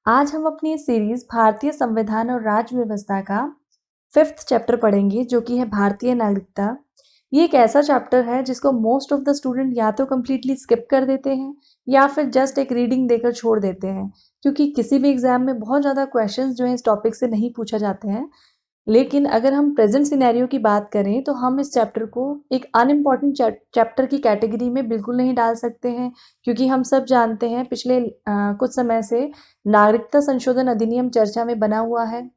आज हम अपनी सीरीज भारतीय संविधान और राज्य व्यवस्था का 5th चैप्टर पढ़ेंगे जो कि है भारतीय नागरिकता। ये एक ऐसा चैप्टर है जिसको मोस्ट ऑफ द स्टूडेंट या तो कम्प्लीटली स्किप कर देते हैं या फिर जस्ट एक रीडिंग देकर छोड़ देते हैं, क्योंकि किसी भी एग्जाम में बहुत ज़्यादा क्वेश्चंस जो हैं इस टॉपिक से नहीं पूछा जाते हैं। लेकिन अगर हम प्रेजेंट सिनेरियो की बात करें तो हम इस चैप्टर को एक अनइम्पॉर्टेंट चैप्टर की कैटेगरी में बिल्कुल नहीं डाल सकते हैं, क्योंकि हम सब जानते हैं पिछले कुछ समय से नागरिकता संशोधन अधिनियम चर्चा में बना हुआ है।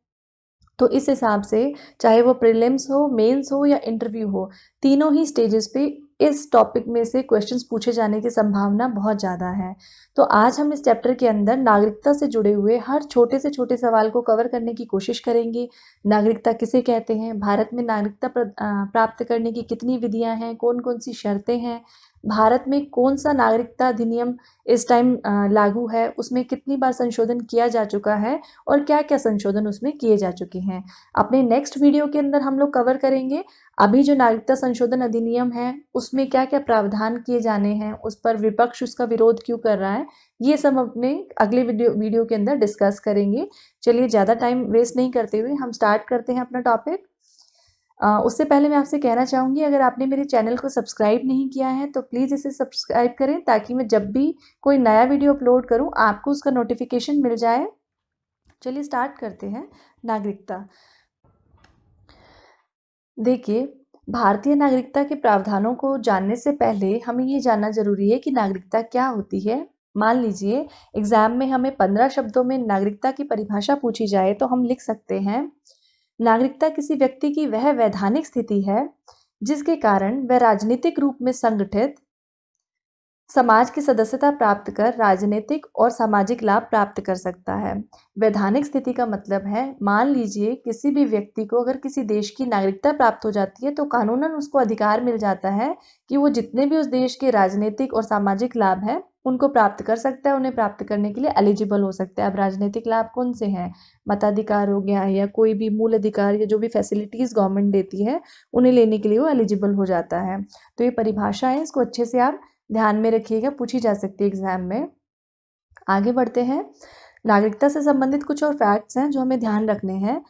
तो इस हिसाब से चाहे वो प्रीलिम्स हो, मेंस हो या इंटरव्यू हो, तीनों ही स्टेजेस पे इस टॉपिक में से क्वेश्चंस पूछे जाने की संभावना बहुत ज़्यादा है। तो आज हम इस चैप्टर के अंदर नागरिकता से जुड़े हुए हर छोटे से छोटे सवाल को कवर करने की कोशिश करेंगे। नागरिकता किसे कहते हैं, भारत में नागरिकता प्राप्त करने की कितनी विधियां हैं, कौन कौन सी शर्तें हैं, भारत में कौन सा नागरिकता अधिनियम इस टाइम लागू है, उसमें कितनी बार संशोधन किया जा चुका है और क्या क्या संशोधन उसमें किए जा चुके हैं। अपने नेक्स्ट वीडियो के अंदर हम लोग कवर करेंगे अभी जो नागरिकता संशोधन अधिनियम है उसमें क्या क्या प्रावधान किए जाने हैं, उस पर विपक्ष उसका विरोध क्यों कर रहा है, ये सब अपने अगले वीडियो के अंदर डिस्कस करेंगे। चलिए ज़्यादा टाइम वेस्ट नहीं करते हुए हम स्टार्ट करते हैं अपना टॉपिक। उससे पहले मैं आपसे कहना चाहूँगी, अगर आपने मेरे चैनल को सब्सक्राइब नहीं किया है तो प्लीज़ इसे सब्सक्राइब करें ताकि मैं जब भी कोई नया वीडियो अपलोड करूँ आपको उसका नोटिफिकेशन मिल जाए। चलिए स्टार्ट करते हैं। नागरिकता, देखिए, भारतीय नागरिकता के प्रावधानों को जानने से पहले हमें ये जानना जरूरी है कि नागरिकता क्या होती है। मान लीजिए एग्जाम में हमें 15 शब्दों में नागरिकता की परिभाषा पूछी जाए तो हम लिख सकते हैं, नागरिकता किसी व्यक्ति की वह वैधानिक स्थिति है जिसके कारण वह राजनीतिक रूप में संगठित समाज की सदस्यता प्राप्त कर राजनीतिक और सामाजिक लाभ प्राप्त कर सकता है। वैधानिक स्थिति का मतलब है, मान लीजिए किसी भी व्यक्ति को अगर किसी देश की नागरिकता प्राप्त हो जाती है तो कानूनन उसको अधिकार मिल जाता है कि वो जितने भी उस देश के राजनीतिक और सामाजिक लाभ है उनको प्राप्त कर सकता है, उन्हें प्राप्त करने के लिए एलिजिबल हो सकता है। अब राजनीतिक लाभ कौन से हैं, मताधिकार हो गया या कोई भी मूल अधिकार या जो भी फैसिलिटीज गवर्नमेंट देती है उन्हें लेने के लिए वो एलिजिबल हो जाता है। तो ये परिभाषा है, इसको अच्छे से आप ध्यान में रखिएगा, पूछी जा सकती है एग्जाम में। आगे बढ़ते हैं। नागरिकता से संबंधित कुछ और फैक्ट्स हैं जो हमें ध्यान रखने हैं।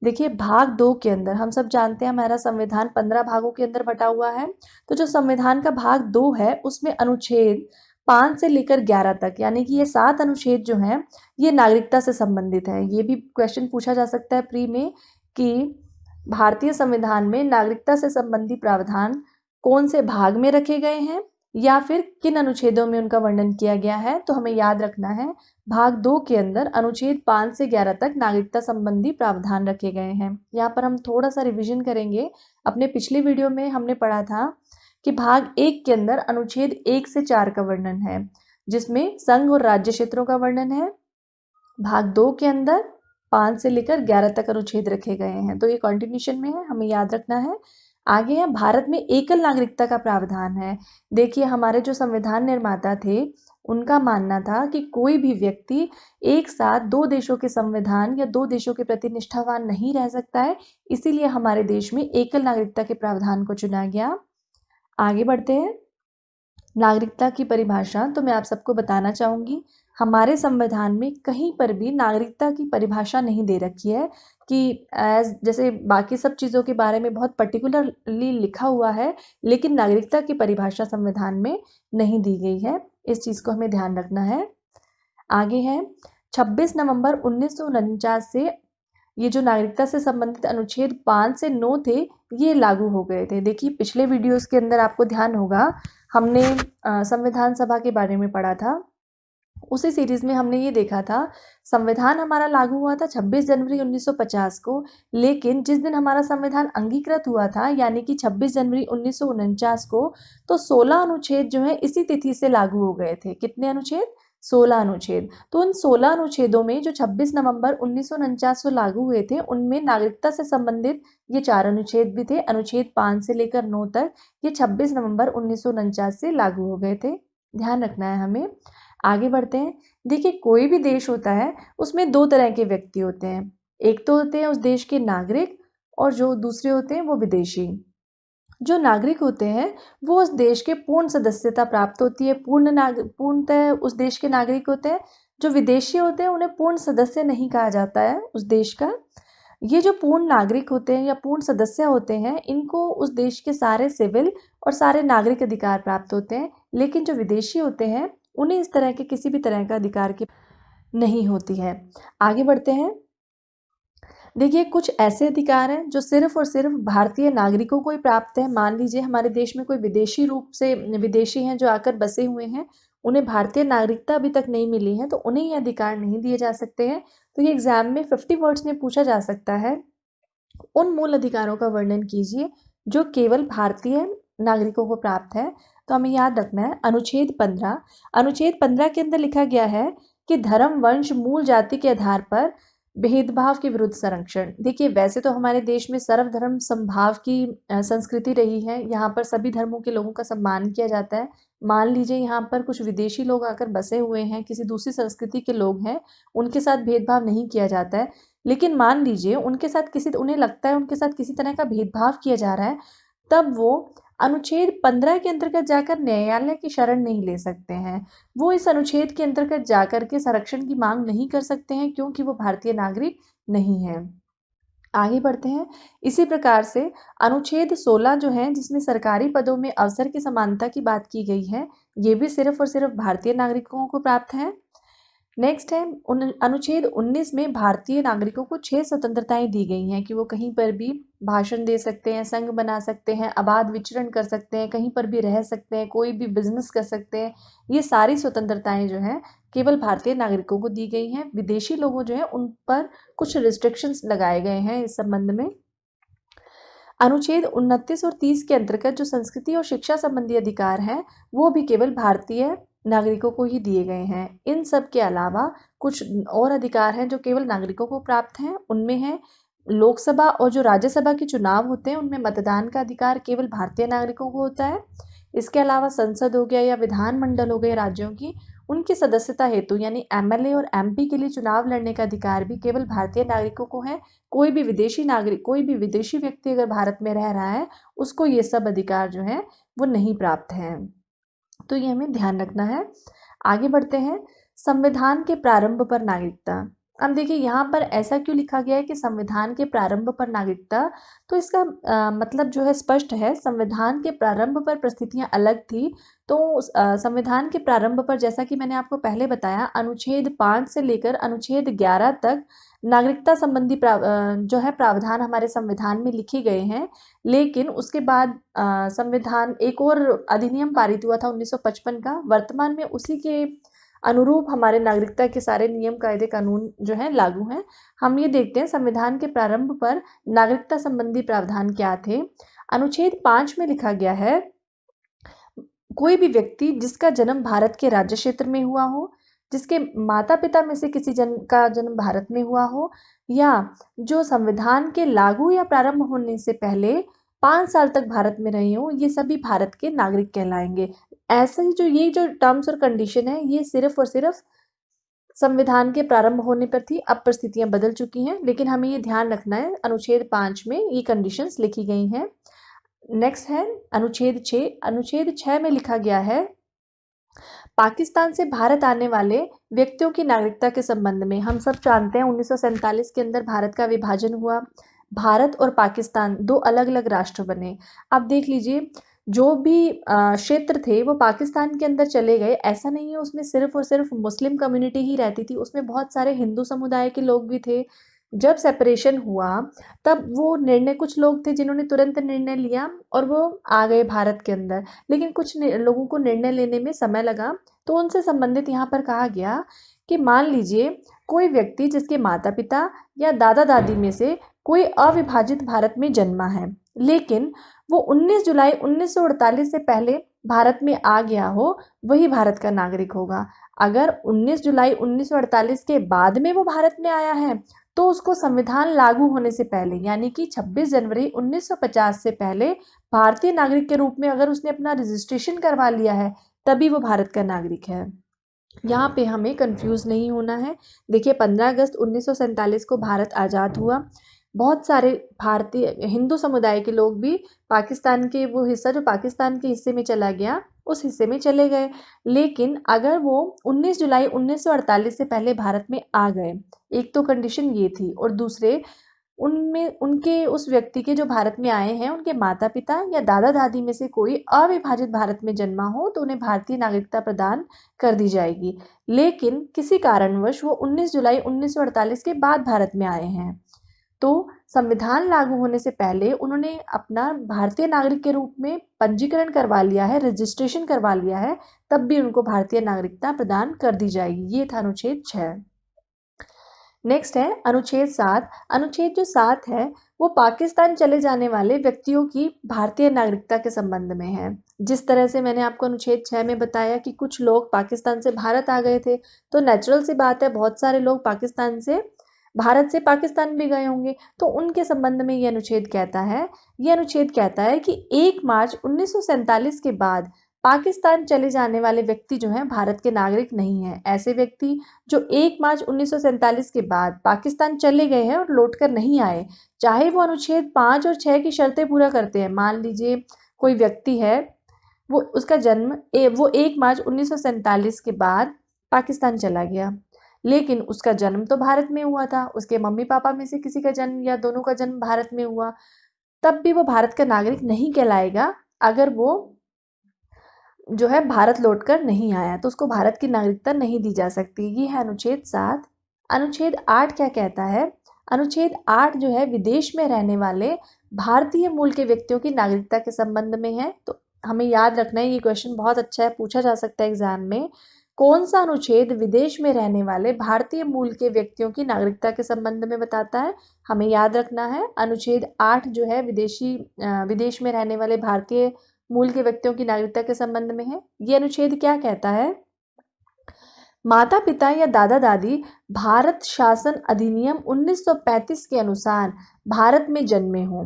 देखिए, भाग 2 के अंदर हम सब जानते हैं हमारा संविधान 15 भागों के अंदर बटा हुआ है। तो जो संविधान का भाग 2 है उसमें अनुच्छेद 5 से लेकर 11 तक, यानी कि ये 7 अनुच्छेद जो हैं ये नागरिकता से संबंधित है। ये भी क्वेश्चन पूछा जा सकता है प्री में कि भारतीय संविधान में नागरिकता से संबंधित प्रावधान कौन से भाग में रखे गए हैं या फिर किन अनुच्छेदों में उनका वर्णन किया गया है। तो हमें याद रखना है, भाग 2 के अंदर अनुच्छेद 5 से 11 तक नागरिकता संबंधी प्रावधान रखे गए हैं। यहाँ पर हम थोड़ा सा रिवीजन करेंगे। अपने पिछले वीडियो में हमने पढ़ा था कि भाग 1 के अंदर अनुच्छेद 1 से 4 का वर्णन है जिसमें संघ और राज्य क्षेत्रों का वर्णन है। भाग 2 के अंदर 5 से लेकर 11 तक अनुच्छेद रखे गए हैं, तो ये कंटिन्यूशन में है, हमें याद रखना है। आगे है, भारत में एकल नागरिकता का प्रावधान है। देखिए, हमारे जो संविधान निर्माता थे उनका मानना था कि कोई भी व्यक्ति एक साथ दो देशों के संविधान या दो देशों के प्रति निष्ठावान नहीं रह सकता है, इसीलिए हमारे देश में एकल नागरिकता के प्रावधान को चुना गया। आगे बढ़ते हैं। नागरिकता की परिभाषा तो मैं आप सबको बताना चाहूँगी, हमारे संविधान में कहीं पर भी नागरिकता की परिभाषा नहीं दे रखी है कि एज जैसे बाकी सब चीज़ों के बारे में बहुत पर्टिकुलरली लिखा हुआ है, लेकिन नागरिकता की परिभाषा संविधान में नहीं दी गई है। इस चीज़ को हमें ध्यान रखना है। आगे है, 26 नवंबर 1949 से ये जो नागरिकता से संबंधित अनुच्छेद 5 से 9 थे ये लागू हो गए थे। देखिए, पिछले वीडियोस के अंदर आपको ध्यान होगा हमने संविधान सभा के बारे में पढ़ा था। उसी सीरीज में हमने ये देखा था, संविधान हमारा लागू हुआ था 26 जनवरी 1950 को, लेकिन जिस दिन हमारा संविधान अंगीकृत हुआ था यानी कि 26 जनवरी 1949 को, तो 16 अनुच्छेद जो है इसी तिथि से लागू हो गए थे। कितने अनुच्छेद? 16 अनुच्छेद। तो उन 16 अनुच्छेदों में जो 26 नवंबर 1949 को लागू हुए थे उनमें नागरिकता से संबंधित ये 4 अनुच्छेद भी थे। अनुच्छेद 5 से लेकर 9 तक ये 26 नवंबर 1949 से लागू हो गए थे। ध्यान रखना है हमें। आगे बढ़ते हैं। देखिए, कोई भी देश होता है उसमें दो तरह के व्यक्ति होते हैं, एक तो होते हैं उस देश के नागरिक और जो दूसरे होते हैं वो विदेशी। जो नागरिक होते हैं वो उस देश के पूर्ण सदस्यता प्राप्त होती है, पूर्णतः उस देश के नागरिक होते हैं। जो विदेशी होते हैं उन्हें पूर्ण सदस्य नहीं कहा जाता है उस देश का। ये जो पूर्ण नागरिक होते हैं या पूर्ण सदस्य होते हैं, इनको उस देश के सारे सिविल और सारे नागरिक अधिकार प्राप्त होते हैं। लेकिन जो विदेशी होते हैं उन्हें इस तरह के किसी भी तरह का अधिकार की नहीं होती है। आगे बढ़ते हैं। देखिए, कुछ ऐसे अधिकार हैं जो सिर्फ और सिर्फ भारतीय नागरिकों को ही प्राप्त है। मान लीजिए हमारे देश में कोई विदेशी रूप से विदेशी हैं जो आकर बसे हुए हैं, उन्हें भारतीय नागरिकता अभी तक नहीं मिली है, तो उन्हें ये अधिकार नहीं दिए जा सकते हैं। तो ये एग्जाम में 50 वर्ड्स में पूछा जा सकता है। उन मूल अधिकारों का वर्णन कीजिए जो केवल भारतीय नागरिकों को प्राप्त है। तो हमें याद रखना है अनुच्छेद 15। अनुच्छेद 15 के अंदर लिखा गया है कि धर्म, वंश, मूल जाति के आधार पर भेदभाव के विरुद्ध संरक्षण। देखिए, वैसे तो हमारे देश में सर्वधर्म समभाव की संस्कृति रही है। यहाँ पर सभी धर्मों के लोगों का सम्मान किया जाता है। मान लीजिए यहाँ पर कुछ विदेशी लोग आकर बसे हुए हैं, किसी दूसरी संस्कृति के लोग हैं, उनके साथ भेदभाव नहीं किया जाता है। लेकिन मान लीजिए उनके साथ उन्हें लगता है उनके साथ किसी तरह का भेदभाव किया जा रहा है, तब वो अनुच्छेद 15 के अंतर्गत जाकर न्यायालय की शरण नहीं ले सकते हैं। वो इस अनुच्छेद के अंतर्गत जाकर के संरक्षण की मांग नहीं कर सकते हैं, क्योंकि वो भारतीय नागरिक नहीं है। आगे बढ़ते हैं। इसी प्रकार से अनुच्छेद 16 जो है, जिसमें सरकारी पदों में अवसर की समानता की बात की गई है, ये भी सिर्फ और सिर्फ भारतीय नागरिकों को प्राप्त है। नेक्स्ट है अनुच्छेद 19 में भारतीय नागरिकों को 6 स्वतंत्रताएं दी गई हैं कि वो कहीं पर भी भाषण दे सकते हैं, संघ बना सकते हैं, अबाध विचरण कर सकते हैं, कहीं पर भी रह सकते हैं, कोई भी बिजनेस कर सकते हैं। ये सारी स्वतंत्रताएं जो हैं केवल भारतीय नागरिकों को दी गई हैं। विदेशी लोगों जो है उन पर कुछ रिस्ट्रिक्शंस लगाए गए हैं इस संबंध में। अनुच्छेद 29 और 30 के अंतर्गत जो संस्कृति और शिक्षा संबंधी अधिकार हैं, वो भी केवल भारतीय नागरिकों को ही दिए गए हैं। इन सब के अलावा कुछ और अधिकार हैं जो केवल नागरिकों को प्राप्त हैं। उनमें है लोकसभा और जो राज्यसभा के चुनाव होते हैं, उनमें मतदान का अधिकार केवल भारतीय नागरिकों को होता है। इसके अलावा संसद हो गया या विधानमंडल हो गए राज्यों की, उनकी सदस्यता हेतु यानी एमएलए और एमपी के लिए चुनाव लड़ने का अधिकार भी केवल भारतीय नागरिकों को है। कोई भी विदेशी व्यक्ति अगर भारत में रह रहा है, उसको ये सब अधिकार जो है वो नहीं प्राप्त हैं। तो ये हमें ध्यान रखना है। आगे बढ़ते हैं। संविधान के प्रारंभ पर नागरिकता। अब देखिए, यहाँ पर ऐसा क्यों लिखा गया है कि संविधान के प्रारंभ पर नागरिकता? तो इसका मतलब जो है स्पष्ट है। संविधान के प्रारंभ पर परिस्थितियां अलग थी। तो संविधान के प्रारंभ पर, जैसा कि मैंने आपको पहले बताया, अनुच्छेद 5 से लेकर अनुच्छेद 11 तक नागरिकता संबंधी जो है प्रावधान हमारे संविधान में लिखे गए हैं। लेकिन उसके बाद संविधान एक और अधिनियम पारित हुआ था 1955 का। वर्तमान में उसी के अनुरूप हमारे नागरिकता के सारे नियम, कायदे, कानून जो है लागू हैं। हम ये देखते हैं संविधान के प्रारंभ पर नागरिकता संबंधी प्रावधान क्या थे। अनुच्छेद 5 में लिखा गया है, कोई भी व्यक्ति जिसका जन्म भारत के राज्य क्षेत्र में हुआ हो, जिसके माता पिता में से किसी जन का जन्म भारत में हुआ हो, या जो संविधान के लागू या प्रारंभ होने से पहले 5 साल तक भारत में रहे हो, ये सभी भारत के नागरिक कहलाएंगे। ऐसे ही ये जो टर्म्स और कंडीशन है, ये सिर्फ और सिर्फ संविधान के प्रारंभ होने पर थी। अब परिस्थितियां बदल चुकी हैं, लेकिन हमें ये ध्यान रखना है अनुच्छेद 5 में ये कंडीशंस लिखी गई हैं। नेक्स्ट है अनुच्छेद 6। अनुच्छेद 6 में लिखा गया है, पाकिस्तान से भारत आने वाले व्यक्तियों की नागरिकता के संबंध में। हम सब जानते हैं 1947 के अंदर भारत का विभाजन हुआ। भारत और पाकिस्तान दो अलग अलग राष्ट्र बने। अब देख लीजिए, जो भी क्षेत्र थे वो पाकिस्तान के अंदर चले गए। ऐसा नहीं है उसमें सिर्फ और सिर्फ मुस्लिम कम्युनिटी ही रहती थी, उसमें बहुत सारे हिंदू समुदाय के लोग भी थे। जब सेपरेशन हुआ, तब वो निर्णय, कुछ लोग थे जिन्होंने तुरंत निर्णय लिया और वो आ गए भारत के अंदर। लेकिन कुछ लोगों को निर्णय लेने में समय लगा। तो उनसे संबंधित यहाँ पर कहा गया कि मान लीजिए कोई व्यक्ति जिसके माता पिता या दादा दादी में से कोई अविभाजित भारत में जन्मा है, लेकिन वो 19 जुलाई 1948 से पहले भारत में आ गया हो, वही भारत का नागरिक होगा। अगर 19 जुलाई 1948 के बाद में वो भारत में आया है, तो उसको संविधान लागू होने से पहले यानी कि 26 जनवरी 1950 से पहले भारतीय नागरिक के रूप में अगर उसने अपना रजिस्ट्रेशन करवा लिया है, तभी वो भारत का नागरिक है। यहाँ पे हमें कंफ्यूज नहीं होना है। देखिए, 15 अगस्त 1947 को भारत आज़ाद हुआ। बहुत सारे भारतीय हिंदू समुदाय के लोग भी पाकिस्तान के वो हिस्सा जो पाकिस्तान के हिस्से में चला गया, उस हिस्से में चले गए। लेकिन अगर वो 19 जुलाई 1948 से पहले भारत में आ गए, एक तो कंडीशन ये थी, और दूसरे उनमें उनके उस व्यक्ति के जो भारत में आए हैं उनके माता पिता या दादा दादी में से कोई अविभाजित भारत में जन्मा हो तो उन्हें भारतीय नागरिकता प्रदान कर दी जाएगी। लेकिन किसी कारणवश वो 19 जुलाई 1948 के बाद भारत में आए हैं, तो संविधान लागू होने से पहले उन्होंने अपना भारतीय नागरिक के रूप में पंजीकरण करवा लिया है, रजिस्ट्रेशन करवा लिया है, तब भी उनको भारतीय नागरिकता प्रदान कर दी जाएगी। ये था अनुच्छेद 6। नेक्स्ट है अनुच्छेद 7। अनुच्छेद जो 7 है वो पाकिस्तान चले जाने वाले व्यक्तियों की भारतीय नागरिकता के संबंध में है। जिस तरह से मैंने आपको अनुच्छेद 6 में बताया कि कुछ लोग पाकिस्तान से भारत आ गए थे, तो नेचुरल सी बात है बहुत सारे लोग पाकिस्तान से भारत से पाकिस्तान भी गए होंगे, तो उनके संबंध में ये अनुच्छेद कहता है, ये अनुच्छेद कहता है कि 1 मार्च 1947 के बाद पाकिस्तान चले जाने वाले व्यक्ति जो हैं भारत के नागरिक नहीं हैं। ऐसे व्यक्ति जो 1 मार्च 1947 के बाद पाकिस्तान चले गए हैं और लौटकर नहीं आए, चाहे वो अनुच्छेद 5 और 6 की शर्तें पूरा करते हैं। मान लीजिए कोई व्यक्ति है, वो उसका जन्म वो 1 मार्च 1947 के बाद पाकिस्तान चला गया, लेकिन उसका जन्म तो भारत में हुआ था, उसके मम्मी पापा में से किसी का जन्म या दोनों का जन्म भारत में हुआ, तब भी वो भारत का नागरिक नहीं कहलाएगा। अगर वो जो है भारत लौटकर नहीं आया तो उसको भारत की नागरिकता नहीं दी जा सकती। ये है अनुच्छेद 7। अनुच्छेद 8 क्या कहता है? अनुच्छेद 8 जो है विदेश में रहने वाले भारतीय मूल के व्यक्तियों की नागरिकता के संबंध में है। तो हमें याद रखना है, ये क्वेश्चन बहुत अच्छा है, पूछा जा सकता है एग्जाम में। कौन सा अनुच्छेद विदेश में रहने वाले भारतीय मूल के व्यक्तियों की नागरिकता के संबंध में बताता है? हमें याद रखना है अनुच्छेद 8 जो है विदेश में रहने वाले भारतीय मूल के व्यक्तियों की नागरिकता के संबंध में है। ये अनुच्छेद क्या कहता है? माता पिता या दादा दादी भारत शासन अधिनियम 1935 के अनुसार भारत में जन्मे हों,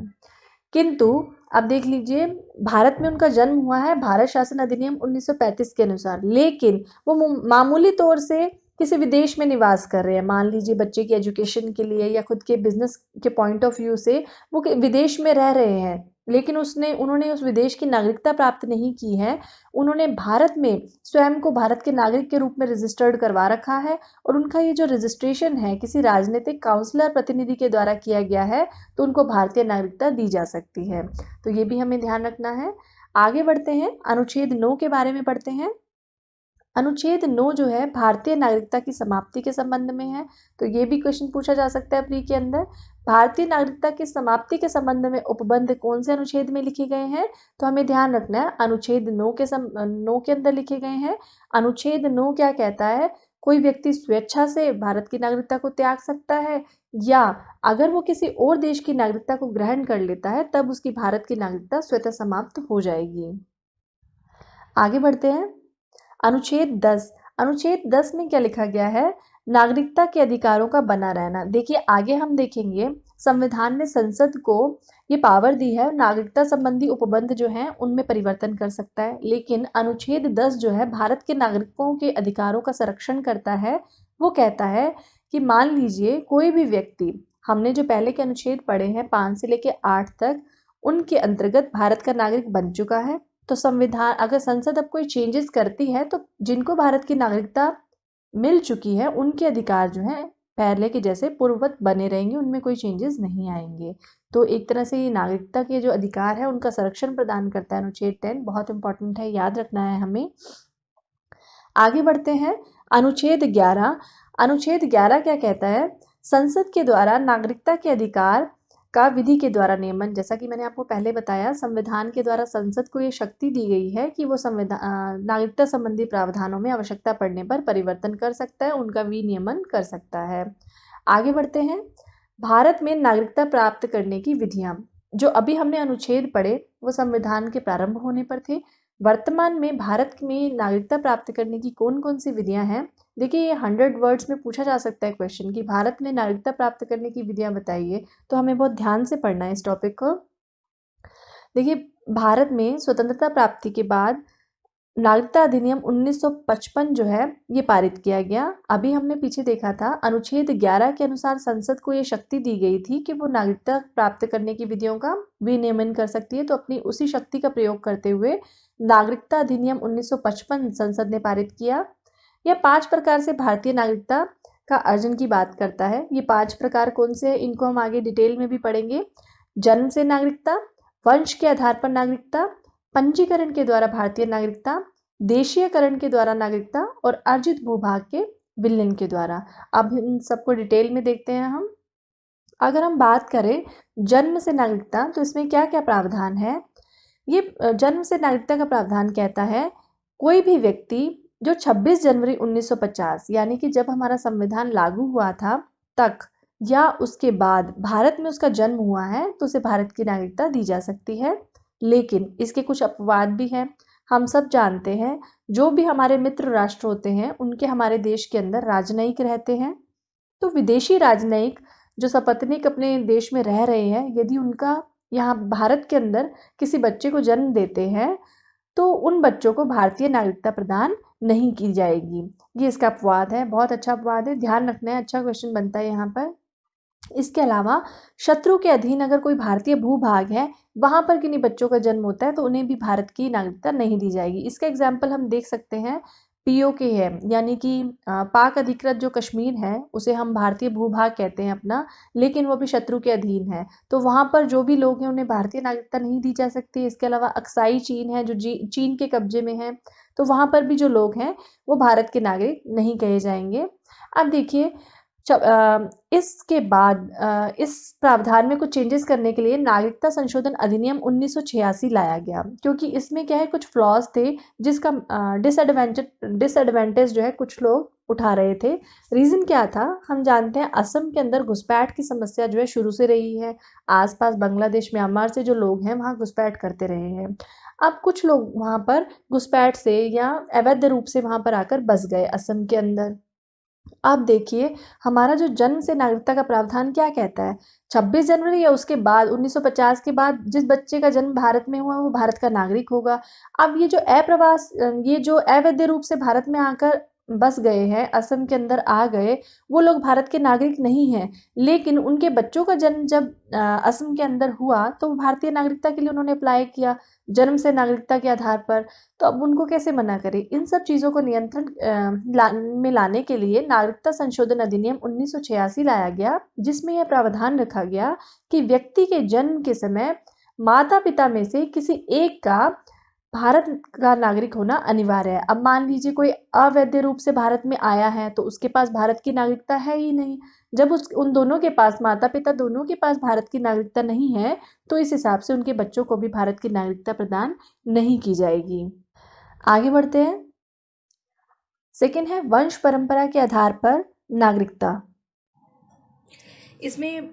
किंतु अब देख लीजिए भारत में उनका जन्म हुआ है भारत शासन अधिनियम 1935 के अनुसार, लेकिन वो मामूली तौर से किसी विदेश में निवास कर रहे हैं। मान लीजिए बच्चे की एजुकेशन के लिए या खुद के बिजनेस के पॉइंट ऑफ व्यू से वो विदेश में रह रहे हैं, लेकिन उन्होंने उस विदेश की नागरिकता प्राप्त नहीं की है। उन्होंने भारत में स्वयं को भारत के नागरिक के रूप में रजिस्टर्ड करवा रखा है, और उनका ये जो रजिस्ट्रेशन है किसी राजनीतिक काउंसलर प्रतिनिधि के द्वारा किया गया है, तो उनको भारतीय नागरिकता दी जा सकती है। तो ये भी हमें ध्यान रखना है। आगे बढ़ते हैं, अनुच्छेद 9 के बारे में पढ़ते हैं। अनुच्छेद 9 जो है भारतीय नागरिकता की समाप्ति के संबंध में है। तो ये भी क्वेश्चन पूछा जा सकता है प्री के अंदर। भारतीय नागरिकता की समाप्ति के संबंध में उपबंध कौन से अनुच्छेद में लिखे गए हैं? तो हमें ध्यान रखना है अनुच्छेद 9 के अंदर लिखे गए हैं। अनुच्छेद 9 क्या कहता है? कोई व्यक्ति स्वेच्छा से भारत की नागरिकता को त्याग सकता है, या अगर वो किसी और देश की नागरिकता को ग्रहण कर लेता है तब उसकी भारत की नागरिकता स्वतः समाप्त हो जाएगी। आगे बढ़ते हैं, अनुच्छेद 10। अनुच्छेद 10 में क्या लिखा गया है? नागरिकता के अधिकारों का बना रहना। देखिए आगे हम देखेंगे संविधान ने संसद को ये पावर दी है नागरिकता संबंधी उपबंध जो हैं उनमें परिवर्तन कर सकता है, लेकिन अनुच्छेद 10 जो है भारत के नागरिकों के अधिकारों का संरक्षण करता है। वो कहता है कि मान लीजिए कोई भी व्यक्ति, हमने जो पहले के अनुच्छेद पढ़े हैं 5 से लेकर 8 तक, उनके अंतर्गत भारत का नागरिक बन चुका है, तो संविधान अगर संसद अब कोई चेंजेस करती है तो जिनको भारत की नागरिकता मिल चुकी है उनके अधिकार जो हैं पहले के जैसे पूर्ववत बने रहेंगे, उनमें कोई चेंजेस नहीं आएंगे। तो एक तरह से ये नागरिकता के जो अधिकार है उनका संरक्षण प्रदान करता है अनुच्छेद 10। बहुत इंपॉर्टेंट है, याद रखना है हमें। आगे बढ़ते हैं, अनुच्छेद 11। अनुच्छेद 11 क्या कहता है? संसद के द्वारा नागरिकता के अधिकार का विधि के द्वारा नियमन। जैसा कि मैंने आपको पहले बताया, संविधान के द्वारा संसद को ये शक्ति दी गई है कि वो नागरिकता संबंधी प्रावधानों में आवश्यकता पड़ने पर परिवर्तन कर सकता है, उनका विनियमन कर सकता है। आगे बढ़ते हैं, भारत में नागरिकता प्राप्त करने की विधियां। जो अभी हमने अनुच्छेद पढ़े वो संविधान के प्रारंभ होने पर थे। वर्तमान में भारत में नागरिकता प्राप्त करने की कौन कौन सी विधियां हैं? देखिए ये 100 वर्ड्स में पूछा जा सकता है क्वेश्चन कि भारत में नागरिकता प्राप्त करने की विधियां बताइए, तो हमें बहुत ध्यान से पढ़ना है इस टॉपिक को। देखिए भारत में स्वतंत्रता प्राप्ति के बाद नागरिकता अधिनियम 1955 जो है ये पारित किया गया। अभी हमने पीछे देखा था अनुच्छेद 11 के अनुसार संसद को ये शक्ति दी गई थी कि वो नागरिकता प्राप्त करने की विधियों का विनियमन कर सकती है। तो अपनी उसी शक्ति का प्रयोग करते हुए नागरिकता अधिनियम 1955 संसद ने पारित किया। यह 5 प्रकार से भारतीय नागरिकता का अर्जन की बात करता है। ये 5 प्रकार कौन से हैं इनको हम आगे डिटेल में भी पढ़ेंगे। जन्म से नागरिकता, वंश के आधार पर नागरिकता, पंजीकरण के द्वारा भारतीय नागरिकता, देशीयकरण के द्वारा नागरिकता और अर्जित भूभाग के विलयन के द्वारा। अब इन सबको डिटेल में देखते हैं हम। अगर हम बात करें जन्म से नागरिकता तो इसमें क्या क्या प्रावधान है। ये जन्म से नागरिकता का प्रावधान कहता है कोई भी व्यक्ति जो 26 जनवरी 1950 यानी कि जब हमारा संविधान लागू हुआ था तक या उसके बाद भारत में उसका जन्म हुआ है तो उसे भारत की नागरिकता दी जा सकती है। लेकिन इसके कुछ अपवाद भी हैं। हम सब जानते हैं जो भी हमारे मित्र राष्ट्र होते हैं उनके हमारे देश के अंदर राजनयिक रहते हैं। तो विदेशी राजनयिक जो सपत्नीक अपने देश में रह रहे हैं यदि उनका यहाँ भारत के अंदर किसी बच्चे को जन्म देते हैं तो उन बच्चों को भारतीय नागरिकता प्रदान नहीं की जाएगी। ये इसका अपवाद है। बहुत अच्छा अपवाद है, ध्यान रखना है। अच्छा क्वेश्चन बनता है यहाँ पर। इसके अलावा शत्रु के अधीन अगर कोई भारतीय भूभाग है वहां पर किन्हीं बच्चों का जन्म होता है तो उन्हें भी भारत की नागरिकता नहीं दी जाएगी। इसका एग्जाम्पल हम देख सकते हैं पीओके है यानी कि पाक अधिकृत जो कश्मीर है उसे हम भारतीय भूभाग कहते हैं अपना, लेकिन वो भी शत्रु के अधीन है तो वहां पर जो भी लोग हैं उन्हें भारतीय नागरिकता नहीं दी जा सकती। इसके अलावा अक्साई चीन है जो चीन के कब्जे में है तो वहां पर भी जो लोग हैं वो भारत के नागरिक नहीं कहे जाएंगे। अब देखिए इसके बाद इस प्रावधान में कुछ चेंजेस करने के लिए नागरिकता संशोधन अधिनियम 1986 लाया गया क्योंकि इसमें क्या है कुछ फ्लॉज थे जिसका डिसएडवांटेज जो है कुछ लोग उठा रहे थे। रीज़न क्या था हम जानते हैं असम के अंदर घुसपैठ की समस्या जो है शुरू से रही है। आसपास बांग्लादेश म्यांमार से जो लोग हैं वहाँ घुसपैठ करते रहे हैं। अब कुछ लोग वहाँ पर घुसपैठ से या अवैध रूप से वहाँ पर आकर बस गए असम के अंदर। अब देखिए हमारा जो जन्म से नागरिकता का प्रावधान क्या कहता है 26 जनवरी या उसके बाद 1950 के बाद जिस बच्चे का जन्म भारत में हुआ वो भारत का नागरिक होगा। अब ये जो अवैध रूप से भारत में आकर बस गए हैं असम के अंदर आ गए वो लोग भारत के नागरिक नहीं हैं। लेकिन उनके बच्चों का जन्म जब असम के अंदर हुआ तो वो भारतीय नागरिकता के लिए उन्होंने अप्लाई किया जन्म से नागरिकता के आधार पर। तो अब उनको कैसे मना करें। इन सब चीज़ों को नियंत्रण में लाने के लिए नागरिकता संशोधन अधिनियम 1986 लाया गया जिसमें यह प्रावधान रखा गया कि व्यक्ति के जन्म के समय माता पिता में से किसी एक का भारत का नागरिक होना अनिवार्य है। अब मान लीजिए कोई अवैध रूप से भारत में आया है तो उसके पास भारत की नागरिकता है ही नहीं। जब उन दोनों के पास माता पिता दोनों के पास भारत की नागरिकता नहीं है तो इस हिसाब से उनके बच्चों को भी भारत की नागरिकता प्रदान नहीं की जाएगी। आगे बढ़ते हैं। सेकंड है वंश परंपरा के आधार पर नागरिकता। इसमें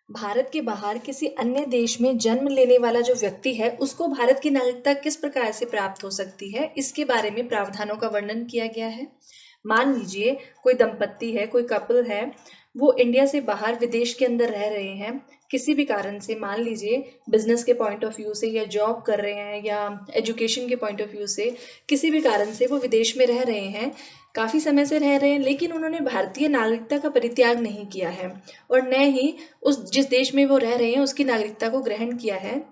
भारत के बाहर किसी अन्य देश में जन्म लेने वाला जो व्यक्ति है उसको भारत की नागरिकता किस प्रकार से प्राप्त हो सकती है इसके बारे में प्रावधानों का वर्णन किया गया है। मान लीजिए कोई दंपत्ति है कोई कपल है वो इंडिया से बाहर विदेश के अंदर रह रहे हैं किसी भी कारण से, मान लीजिए बिजनेस के पॉइंट ऑफ व्यू से या जॉब कर रहे हैं या एजुकेशन के पॉइंट ऑफ व्यू से किसी भी कारण से वो विदेश में रह रहे हैं काफ़ी समय से रह रहे हैं लेकिन उन्होंने भारतीय नागरिकता का परित्याग नहीं किया है और न ही उस जिस देश में वो रह रहे हैं उसकी नागरिकता को ग्रहण किया है।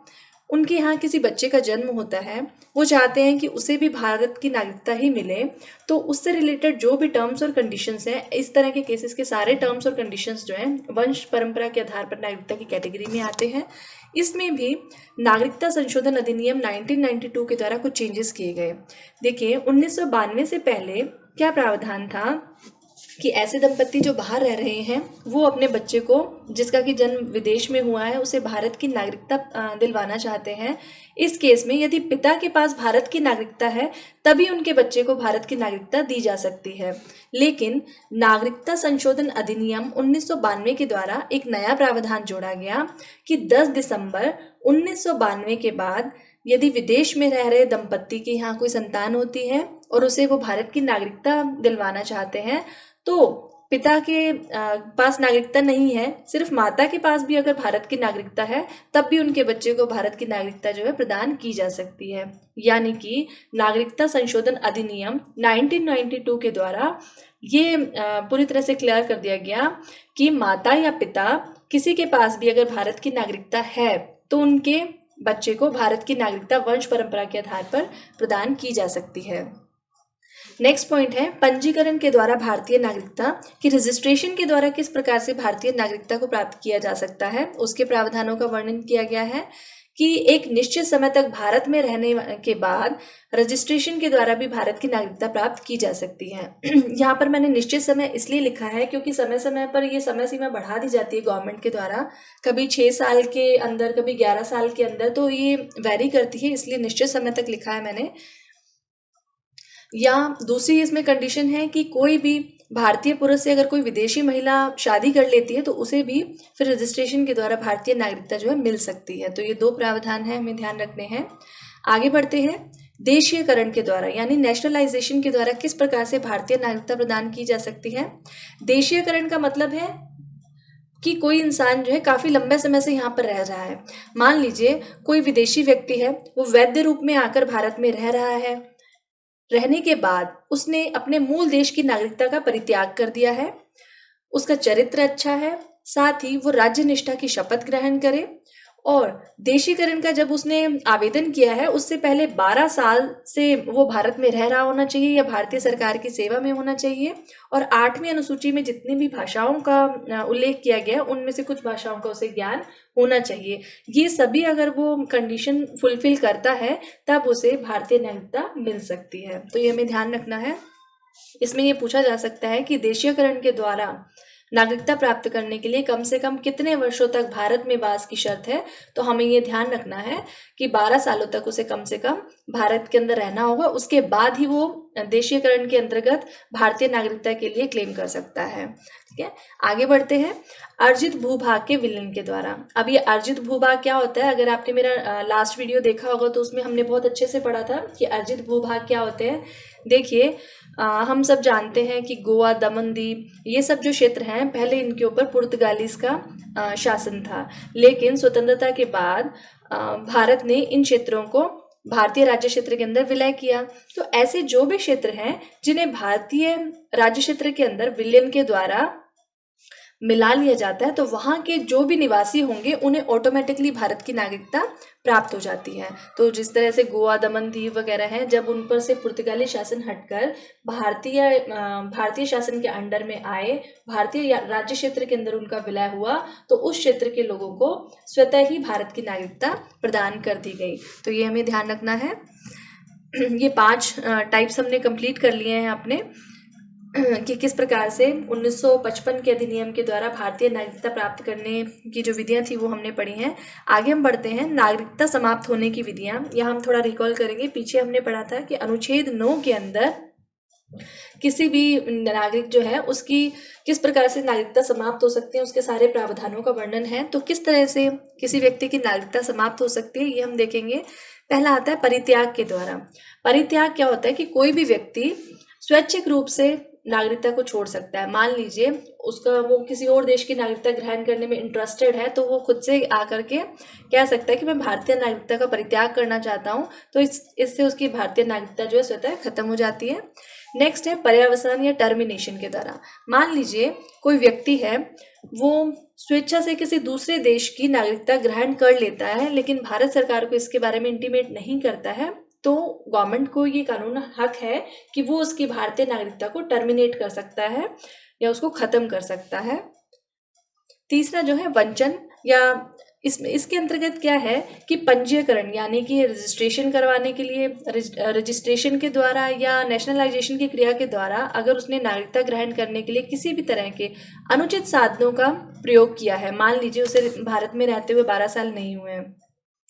उनके यहाँ किसी बच्चे का जन्म होता है वो चाहते हैं कि उसे भी भारत की नागरिकता ही मिले तो उससे रिलेटेड जो भी टर्म्स और कंडीशंस हैं इस तरह के केसेस के सारे टर्म्स और कंडीशंस जो हैं वंश परंपरा के आधार पर नागरिकता की कैटेगरी में आते हैं। इसमें भी नागरिकता संशोधन अधिनियम 1992 के द्वारा कुछ चेंजेस किए गए। देखिए 1992 से पहले क्या प्रावधान था कि ऐसे दंपत्ति जो बाहर रह रहे हैं वो अपने बच्चे को जिसका कि जन्म विदेश में हुआ है उसे भारत की नागरिकता दिलवाना चाहते हैं। इस केस में यदि पिता के पास भारत की नागरिकता है तभी उनके बच्चे को भारत की नागरिकता दी जा सकती है। लेकिन नागरिकता संशोधन अधिनियम 1992 के द्वारा एक नया प्रावधान जोड़ा गया कि 10 दिसंबर 1992 के बाद यदि विदेश में रह रहे दंपत्ति के यहाँ कोई संतान होती है और उसे वो भारत की नागरिकता दिलवाना चाहते हैं तो पिता के पास नागरिकता नहीं है, सिर्फ माता के पास भी अगर भारत की नागरिकता है, तब भी उनके बच्चे को भारत की नागरिकता जो है प्रदान की जा सकती है। यानी कि नागरिकता संशोधन अधिनियम 1992 के द्वारा ये पूरी तरह से क्लियर कर दिया गया कि माता या पिता किसी के पास भी अगर भारत की नागरिकता है तो उनके बच्चे को भारत की नागरिकता वंश परंपरा के आधार पर प्रदान की जा सकती है। नेक्स्ट पॉइंट है पंजीकरण के द्वारा भारतीय नागरिकता की रजिस्ट्रेशन के द्वारा किस प्रकार से भारतीय नागरिकता को प्राप्त किया जा सकता है, उसके प्रावधानों का वर्णन किया गया है कि एक निश्चित समय तक भारत में रहने के बाद रजिस्ट्रेशन के द्वारा भी भारत की नागरिकता प्राप्त की जा सकती है। यहाँ पर मैंने निश्चित समय इसलिए लिखा है क्योंकि समय समय पर ये समय सीमा बढ़ा दी जाती है गवर्नमेंट के द्वारा, कभी 6 साल के अंदर, कभी 11 साल के अंदर, तो ये वेरी करती है, इसलिए निश्चित समय तक लिखा है मैंने। या दूसरी इसमें कंडीशन है कि कोई भी भारतीय पुरुष से अगर कोई विदेशी महिला शादी कर लेती है तो उसे भी फिर रजिस्ट्रेशन के द्वारा भारतीय नागरिकता जो है मिल सकती है। तो ये 2 प्रावधान है, हमें ध्यान रखने हैं। आगे बढ़ते हैं। देशीयकरण के द्वारा यानी नेशनलाइजेशन के द्वारा किस प्रकार से भारतीय नागरिकता प्रदान की जा सकती है। देशीयकरण का मतलब है कि कोई इंसान जो है काफी लंबे समय से यहाँ पर रह रहा है। मान लीजिए कोई विदेशी व्यक्ति है, वो वैध रूप में आकर भारत में रह रहा है, रहने के बाद उसने अपने मूल देश की नागरिकता का परित्याग कर दिया है, उसका चरित्र अच्छा है, साथ ही वो राज्य निष्ठा की शपथ ग्रहण करे, और देशीकरण का जब उसने आवेदन किया है उससे पहले 12 साल से वो भारत में रह रहा होना चाहिए या भारतीय सरकार की सेवा में होना चाहिए, और 8वीं अनुसूची में जितनी भी भाषाओं का उल्लेख किया गया उनमें से कुछ भाषाओं का उसे ज्ञान होना चाहिए। ये सभी अगर वो कंडीशन फुलफिल करता है तब उसे भारतीय नागरिकता मिल सकती है। तो ये हमें ध्यान रखना है। इसमें ये पूछा जा सकता है कि देशीयकरण के द्वारा नागरिकता प्राप्त करने के लिए कम से कम कितने वर्षों तक भारत में वास की शर्त है, तो हमें ये ध्यान रखना है कि 12 सालों तक उसे कम से कम भारत के अंदर रहना होगा, उसके बाद ही वो देशीयकरण के अंतर्गत भारतीय नागरिकता के लिए क्लेम कर सकता है। ठीक है, आगे बढ़ते हैं। अर्जित भूभाग के विलयन के द्वारा। अब ये अर्जित भूभाग क्या होता है, अगर आपने मेरा लास्ट वीडियो देखा होगा तो उसमें हमने बहुत अच्छे से पढ़ा था कि अर्जित भूभाग क्या होते हैं। देखिए, हम सब जानते हैं कि गोवा, दमन दीव, ये सब जो क्षेत्र हैं पहले इनके ऊपर पुर्तगालीज का शासन था, लेकिन स्वतंत्रता के बाद भारत ने इन क्षेत्रों को भारतीय राज्य क्षेत्र के अंदर विलय किया। तो ऐसे जो भी क्षेत्र हैं जिन्हें भारतीय राज्य क्षेत्र के अंदर विलयन के द्वारा मिला लिया जाता है, तो वहां के जो भी निवासी होंगे उन्हें ऑटोमेटिकली भारत की नागरिकता प्राप्त हो जाती है। तो जिस तरह से गोवा, दमन दीव वगैरह हैं, जब उन पर से पुर्तगाली शासन हटकर भारतीय शासन के अंडर में आए, भारतीय राज्य क्षेत्र के अंदर उनका विलय हुआ, तो उस क्षेत्र के लोगों को स्वतः ही भारत की नागरिकता प्रदान कर दी गई। तो ये हमें ध्यान रखना है। ये 5 टाइप्स हमने कंप्लीट कर लिए हैं अपने कि किस प्रकार से 1955 के अधिनियम के द्वारा भारतीय नागरिकता प्राप्त करने की जो विधियां थी वो हमने पढ़ी हैं। आगे हम बढ़ते हैं नागरिकता समाप्त होने की विधियां। यहाँ हम थोड़ा रिकॉल करेंगे, पीछे हमने पढ़ा था कि अनुच्छेद 9 के अंदर किसी भी नागरिक जो है उसकी किस प्रकार से नागरिकता समाप्त हो सकती है, उसके सारे प्रावधानों का वर्णन है। तो किस तरह से किसी व्यक्ति की नागरिकता समाप्त हो सकती है ये हम देखेंगे। पहला आता है परित्याग के द्वारा। परित्याग क्या होता है कि कोई भी व्यक्ति स्वैच्छिक रूप से नागरिकता को छोड़ सकता है। मान लीजिए वो किसी और देश की नागरिकता ग्रहण करने में इंटरेस्टेड है, तो वो खुद से आकर के कह सकता है कि मैं भारतीय नागरिकता का परित्याग करना चाहता हूँ, तो इससे उसकी भारतीय नागरिकता जो है स्वतः खत्म हो जाती है। नेक्स्ट है पर्यावसान या टर्मिनेशन के द्वारा। मान लीजिए कोई व्यक्ति है, वो स्वेच्छा से किसी दूसरे देश की नागरिकता ग्रहण कर लेता है, लेकिन भारत सरकार को इसके बारे में इंटीमेट नहीं करता है, तो गवर्नमेंट को ये कानून हक है कि वो उसकी भारतीय नागरिकता को टर्मिनेट कर सकता है या उसको खत्म कर सकता है। तीसरा जो है वंचन, या इसके अंतर्गत क्या है कि पंजीकरण यानी कि रजिस्ट्रेशन करवाने के लिए रजिस्ट्रेशन के द्वारा या नेशनलाइजेशन की क्रिया के द्वारा अगर उसने नागरिकता ग्रहण करने के लिए किसी भी तरह के अनुचित साधनों का प्रयोग किया है। मान लीजिए उसे भारत में रहते हुए 12 साल नहीं हुए हैं,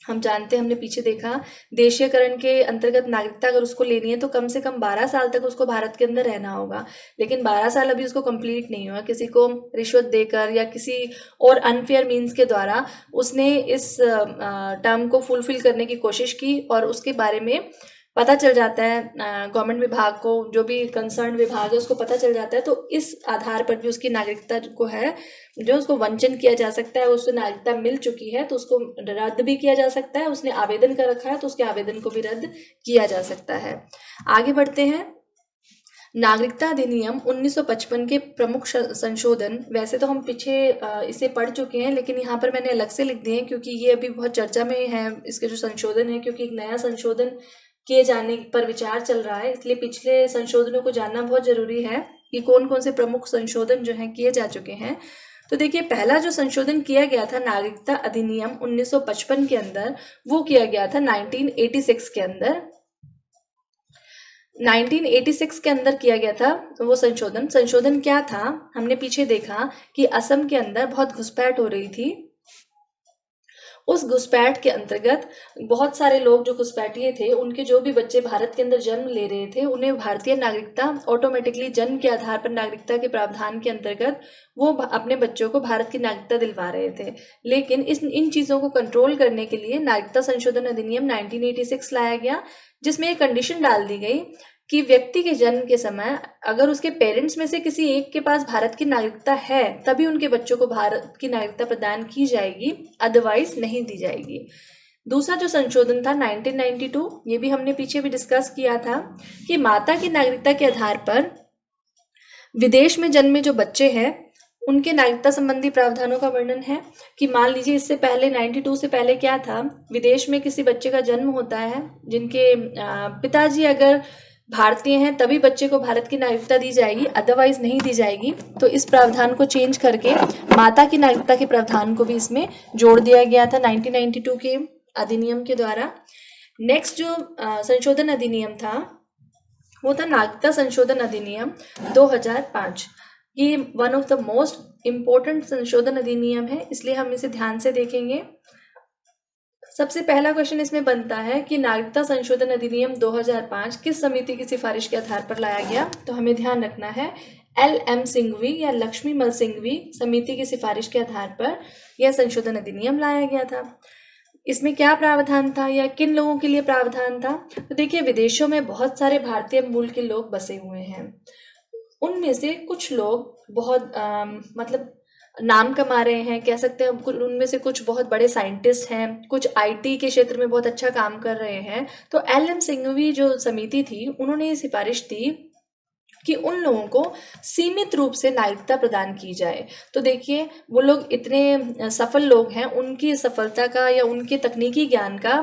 हम जानते हैं, हमने पीछे देखा, देशीयकरण के अंतर्गत नागरिकता अगर उसको लेनी है तो कम से कम 12 साल तक उसको भारत के अंदर रहना होगा, लेकिन 12 साल अभी उसको कंप्लीट नहीं हुआ, किसी को रिश्वत देकर या किसी और अनफेयर मीन्स के द्वारा उसने इस टर्म को फुलफिल करने की कोशिश की और उसके बारे में पता चल जाता है, गवर्नमेंट विभाग को, जो भी कंसर्न विभाग है उसको पता चल जाता है, तो इस आधार पर भी उसकी नागरिकता को है जो उसको वंचन किया जा सकता है। उसको नागरिकता मिल चुकी है तो उसको रद्द भी किया जा सकता है, उसने आवेदन कर रखा है तो उसके आवेदन को भी रद्द किया जा सकता है। आगे बढ़ते हैं। नागरिकता अधिनियम 1955 के प्रमुख संशोधन, वैसे तो हम पीछे इसे पढ़ चुके हैं, लेकिन यहाँ पर मैंने अलग से लिख दिए हैं क्योंकि ये अभी बहुत चर्चा में है, इसके जो संशोधन है, क्योंकि एक नया संशोधन किए जाने पर विचार चल रहा है, इसलिए पिछले संशोधनों को जानना बहुत जरूरी है कि कौन कौन से प्रमुख संशोधन जो है किए जा चुके हैं। तो देखिए, पहला जो संशोधन किया गया था नागरिकता अधिनियम 1955 के अंदर, वो किया गया था 1986 के अंदर। 1986 के अंदर किया गया था वो संशोधन क्या था, हमने पीछे देखा कि असम के अंदर बहुत घुसपैठ हो रही थी। उस घुसपैठ के अंतर्गत बहुत सारे लोग जो घुसपैठिए थे, उनके जो भी बच्चे भारत के अंदर जन्म ले रहे थे, उन्हें भारतीय नागरिकता ऑटोमेटिकली जन्म के आधार पर नागरिकता के प्रावधान के अंतर्गत वो अपने बच्चों को भारत की नागरिकता दिलवा रहे थे। लेकिन इन चीजों को कंट्रोल करने के लिए नागरिकता संशोधन अधिनियम 1986 लाया गया, जिसमें एक कंडीशन डाल दी गई कि व्यक्ति के जन्म के समय अगर उसके पेरेंट्स में से किसी एक के पास भारत की नागरिकता है, तभी उनके बच्चों को भारत की नागरिकता प्रदान की जाएगी, अदरवाइज नहीं दी जाएगी। दूसरा जो संशोधन था 1992, ये भी हमने पीछे भी डिस्कस किया था कि माता की नागरिकता के आधार पर विदेश में जन्मे जो बच्चे हैं, उनके नागरिकता संबंधी प्रावधानों का वर्णन है कि मान लीजिए इससे पहले 92 से पहले क्या था, विदेश में किसी बच्चे का जन्म होता है, जिनके पिताजी अगर भारतीय हैं तभी बच्चे को भारत की नागरिकता दी जाएगी, अदरवाइज नहीं दी जाएगी। तो इस प्रावधान को चेंज करके माता की नागरिकता के प्रावधान को भी इसमें जोड़ दिया गया था 1992 के अधिनियम के द्वारा। नेक्स्ट जो संशोधन अधिनियम था वो था नागरिकता संशोधन अधिनियम 2005। ये one of the most important संशोधन अधिनियम है, इसलिए हम इसे ध्यान से देखेंगे। सबसे पहला क्वेश्चन इसमें बनता है कि नागरिकता संशोधन अधिनियम 2005 किस समिति की सिफारिश के आधार पर लाया गया, तो हमें ध्यान रखना है LM सिंघवी या लक्ष्मीमल सिंघवी समिति की सिफारिश के आधार पर यह संशोधन अधिनियम लाया गया था। इसमें क्या प्रावधान था या किन लोगों के लिए प्रावधान था, तो देखिए, विदेशों में बहुत सारे भारतीय मूल के लोग बसे हुए हैं। उनमें से कुछ लोग बहुत मतलब नाम कमा रहे हैं, कह सकते हैं, उनमें से कुछ बहुत बड़े साइंटिस्ट हैं, कुछ IT के क्षेत्र में बहुत अच्छा काम कर रहे हैं। तो LM सिंघवी जो समिति थी, उन्होंने ये सिफारिश दी कि उन लोगों को सीमित रूप से नागरिकता प्रदान की जाए। तो देखिए, वो लोग इतने सफल लोग हैं, उनकी सफलता का या उनके तकनीकी ज्ञान का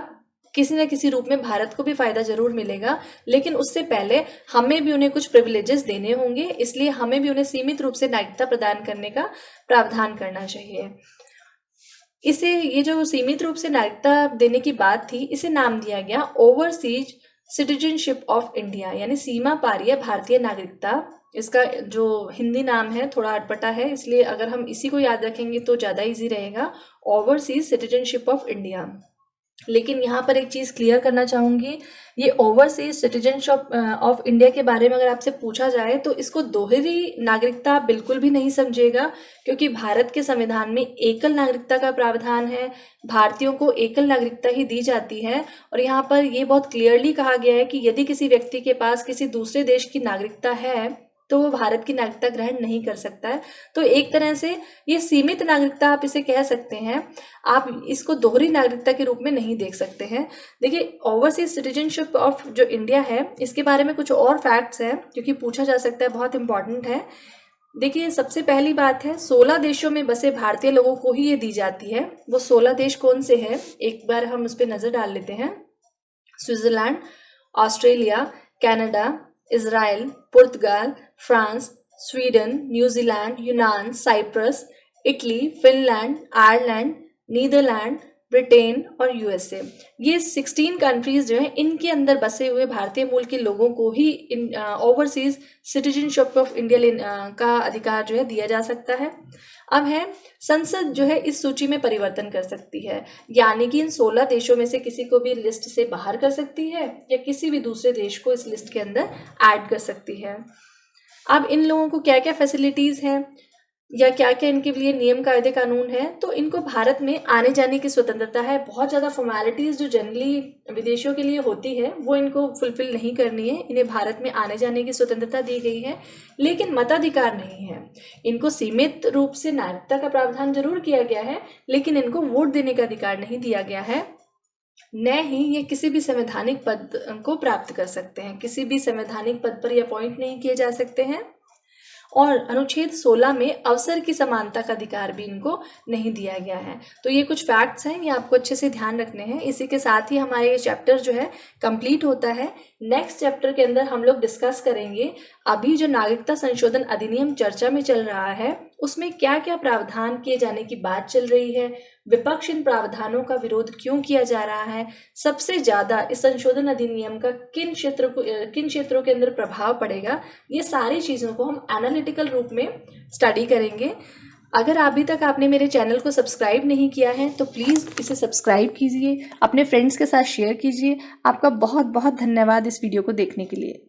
किसी न किसी रूप में भारत को भी फायदा जरूर मिलेगा, लेकिन उससे पहले हमें भी उन्हें कुछ प्रिविलेजेस देने होंगे, इसलिए हमें भी उन्हें सीमित रूप से नागरिकता प्रदान करने का प्रावधान करना चाहिए। इसे, ये जो सीमित रूप से नागरिकता देने की बात थी, इसे नाम दिया गया ओवरसीज सिटीजनशिप ऑफ इंडिया, यानी सीमा पारीय भारतीय नागरिकता। इसका जो हिंदी नाम है थोड़ा अटपटा है, इसलिए अगर हम इसी को याद रखेंगे तो ज़्यादा इजी रहेगा, ओवरसीज सिटीजनशिप ऑफ इंडिया। लेकिन यहाँ पर एक चीज़ क्लियर करना चाहूँगी, ये ओवरसीज सिटीजनशिप ऑफ इंडिया के बारे में अगर आपसे पूछा जाए तो इसको दोहरी नागरिकता बिल्कुल भी नहीं समझेगा, क्योंकि भारत के संविधान में एकल नागरिकता का प्रावधान है, भारतीयों को एकल नागरिकता ही दी जाती है। और यहाँ पर ये बहुत क्लियरली कहा गया है कि यदि किसी व्यक्ति के पास किसी दूसरे देश की नागरिकता है तो वो भारत की नागरिकता ग्रहण नहीं कर सकता है। तो एक तरह से ये सीमित नागरिकता आप इसे कह सकते हैं, आप इसको दोहरी नागरिकता के रूप में नहीं देख सकते हैं। देखिए, ओवरसीज सिटीजनशिप ऑफ जो इंडिया है, इसके बारे में कुछ और फैक्ट्स हैं क्योंकि पूछा जा सकता है, बहुत इंपॉर्टेंट है। देखिए, सबसे पहली बात है, 16 देशों में बसे भारतीय लोगों को ही ये दी जाती है। वो 16 देश कौन से हैं, एक बार हम उस पर नजर डाल लेते हैं। स्विट्जरलैंड, ऑस्ट्रेलिया, कनाडा, इजराइल, पुर्तगाल, फ्रांस, स्वीडन, न्यूजीलैंड, यूनान, Cyprus, Italy, Finland, Ireland, Netherland, Britain और USA। ये 16 कंट्रीज जो हैं, इनके अंदर बसे हुए भारतीय मूल के लोगों को ही इन ओवरसीज सिटीजनशिप ऑफ इंडिया का अधिकार जो है दिया जा सकता है। अब है, संसद जो है इस सूची में परिवर्तन कर सकती है, यानी कि इन 16 देशों में से किसी को भी लिस्ट से बाहर कर सकती है या किसी भी दूसरे देश को इस लिस्ट के अंदर ऐड कर सकती है। अब इन लोगों को क्या क्या फैसिलिटीज हैं, या क्या क्या इनके लिए नियम कायदे कानून है। तो इनको भारत में आने जाने की स्वतंत्रता है। बहुत ज़्यादा फॉर्मेलिटीज़ जो जनरली विदेशों के लिए होती है वो इनको फुलफिल नहीं करनी है। इन्हें भारत में आने जाने की स्वतंत्रता दी गई है, लेकिन मताधिकार नहीं है। इनको सीमित रूप से नागरिकता का प्रावधान जरूर किया गया है, लेकिन इनको वोट देने का अधिकार नहीं दिया गया है। न ही ये किसी भी संवैधानिक पद को प्राप्त कर सकते हैं। किसी भी संवैधानिक पद पर ये अपॉइंट नहीं किए जा सकते हैं। और अनुच्छेद 16 में अवसर की समानता का अधिकार भी इनको नहीं दिया गया है। तो ये कुछ फैक्ट्स हैं, ये आपको अच्छे से ध्यान रखने हैं। इसी के साथ ही हमारा ये चैप्टर जो है कंप्लीट होता है। नेक्स्ट चैप्टर के अंदर हम लोग डिस्कस करेंगे अभी जो नागरिकता संशोधन अधिनियम चर्चा में चल रहा है उसमें क्या क्या प्रावधान किए जाने की बात चल रही है, विपक्ष इन प्रावधानों का विरोध क्यों किया जा रहा है, सबसे ज्यादा इस संशोधन अधिनियम का किन क्षेत्रों के अंदर प्रभाव पड़ेगा। ये सारी चीजों को हम एनालिटिकल रूप में स्टडी करेंगे। अगर अभी तक आपने मेरे चैनल को सब्सक्राइब नहीं किया है तो प्लीज़ इसे सब्सक्राइब कीजिए, अपने फ्रेंड्स के साथ शेयर कीजिए। आपका बहुत बहुत धन्यवाद इस वीडियो को देखने के लिए।